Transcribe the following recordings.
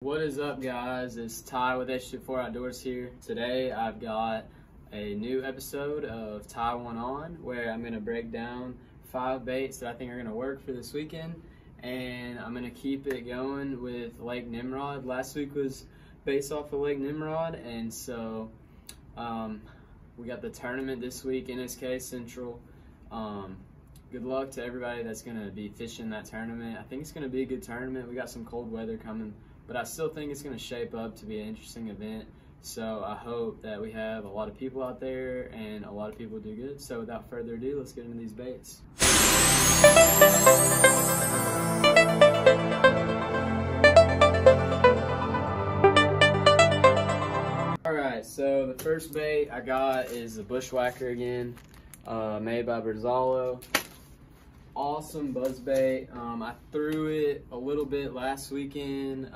What is up, guys? It's Ty with H24 Outdoors here. Today I've got a new episode of W.ON On where I'm going to break down 5 baits that I think are going to work for this weekend, and I'm going to keep it going with Lake Nimrod. Last week was based off of Lake Nimrod, and so we got the tournament this week, NSKA Central. Good luck to everybody that's going to be fishing that tournament. I think it's going to be a good tournament. We got some cold weather coming, but I still think it's going to shape up to be an interesting event. So I hope that we have a lot of people out there and a lot of people do good. So without further ado, let's get into these baits. Alright, so the first bait I got is a bushwhacker again, made by Brazalo. Awesome buzz bait. I threw it a little bit last weekend,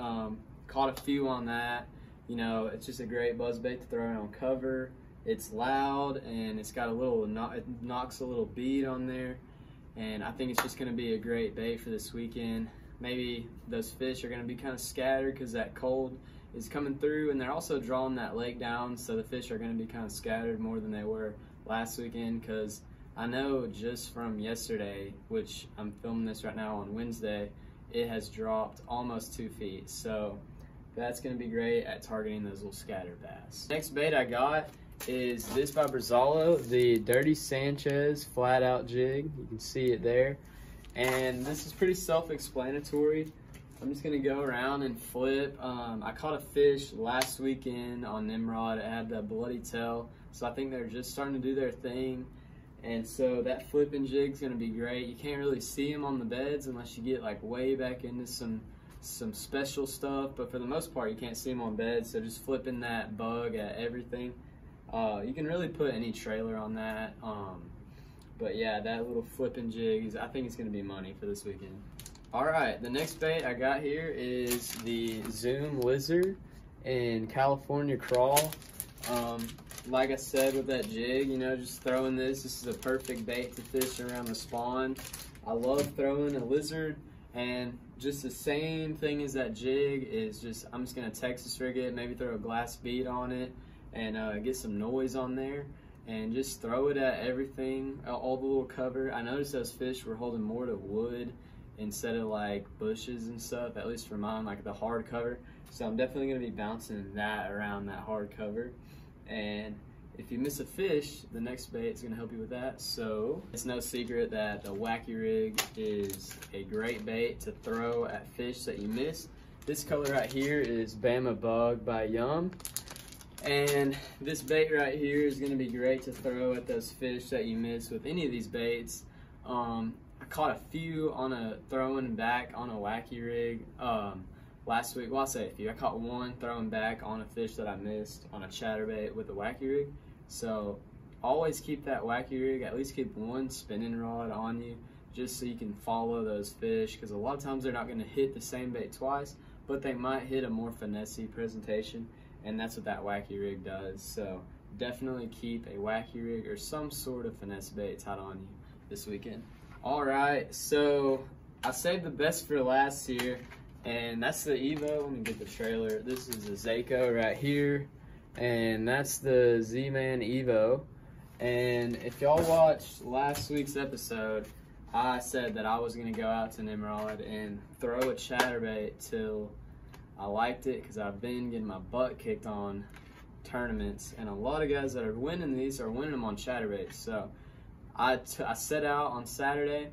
caught a few on that. You know, it's just a great buzz bait to throw it on cover. It's loud and it's got a little, it knocks a little bead on there, and I think it's just going to be a great bait for this weekend. Maybe those fish are going to be kind of scattered because that cold is coming through, and they're also drawing that lake down, so the fish are going to be kind of scattered more than they were last weekend, because I know just from yesterday, which I'm filming this right now on Wednesday, it has dropped almost 2 feet. So that's going to be great at targeting those little scatter bass. Next bait I got is this by Brazalo, the Dirty Sanchez flat out jig. You can see it there. And this is pretty self-explanatory. I'm just going to go around and flip. I caught a fish last weekend on Nimrod. It had the bloody tail. So I think they're just starting to do their thing. And so that flipping jig is going to be great. You can't really see them on the beds unless you get like way back into some special stuff. But for the most part, you can't see them on beds. So just flipping that bug at everything. You can really put any trailer on that. But yeah, that little flipping jig, I think it's going to be money for this weekend. All right, the next bait I got here is the Zoom Lizard in California Crawl. Like I said with that jig, you know, just throwing this is a perfect bait to fish around the spawn. I love throwing a lizard, and just the same thing as that jig is just, I'm just gonna Texas rig it, maybe throw a glass bead on it, and get some noise on there, and just throw it at everything, all the little cover. I noticed those fish were holding more to wood instead of like bushes and stuff, at least for mine, like the hard cover. So I'm definitely gonna be bouncing that around that hard cover. And if you miss a fish, the next bait is going to help you with that. So it's no secret that the wacky rig is a great bait to throw at fish that you miss. This color right here is Bama Bug by Yum. And this bait right here is going to be great to throw at those fish that you miss with any of these baits. I caught a few on a throwing back on a wacky rig last week. Well, I say a few. I caught one throwing back on a fish that I missed on a chatterbait with a wacky rig. So always keep that wacky rig, at least keep one spinning rod on you, just so you can follow those fish, because a lot of times they're not going to hit the same bait twice, but they might hit a more finessey presentation, and that's what that wacky rig does. So definitely keep a wacky rig or some sort of finesse bait tied on you this weekend. All right, so I saved the best for last here. And that's the Evo. Let me get the trailer. This is a Zako right here, and that's the Z-Man Evo. And if y'all watched last week's episode, I said that I was gonna go out to Nimrod and throw a chatterbait till I liked it, because I've been getting my butt kicked on tournaments, and a lot of guys that are winning these are winning them on chatterbaits. So I set out on Saturday,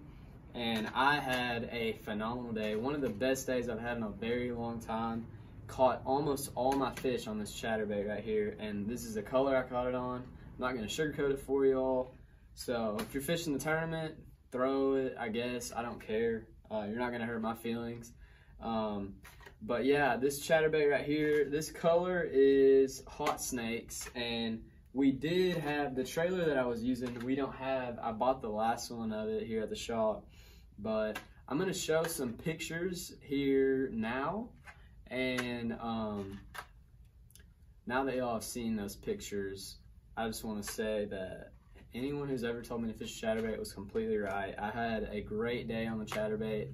and I had a phenomenal day. One of the best days I've had in a very long time. Caught almost all my fish on this chatterbait right here, and this is the color I caught it on. I'm not going to sugarcoat it for y'all. So if you're fishing the tournament, throw it, I guess. I don't care. You're not going to hurt my feelings. But yeah, this chatterbait right here, this color is Hot Snakes, and we did have the trailer that I was using. We don't have, I bought the last one of it here at the shop. But I'm going to show some pictures here now, and now that y'all have seen those pictures, I just want to say that anyone who's ever told me to fish chatterbait was completely right. I had a great day on the chatterbait,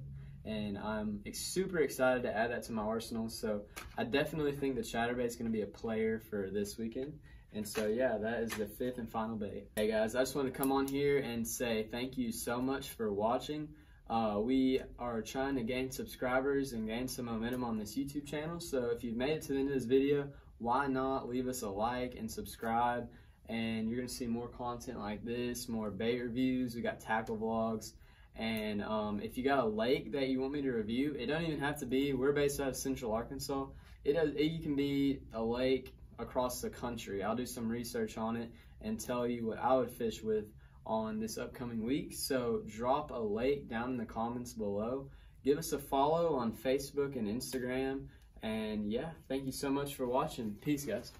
and I'm super excited to add that to my arsenal. So I definitely think the chatterbait is going to be a player for this weekend. And so yeah, that is the 5th and final bait. Hey guys, I just want to come on here and say thank you so much for watching. We are trying to gain subscribers and gain some momentum on this YouTube channel. So if you've made it to the end of this video, why not leave us a like and subscribe? And you're gonna see more content like this, more bait reviews. We got tackle vlogs. And if you got a lake that you want me to review, it don't even have to be, we're based out of Central Arkansas. You can be a lake across the country. I'll do some research on it and tell you what I would fish with on this upcoming week. So drop a lake down in the comments below. Give us a follow on Facebook and Instagram. And yeah, thank you so much for watching. Peace, guys.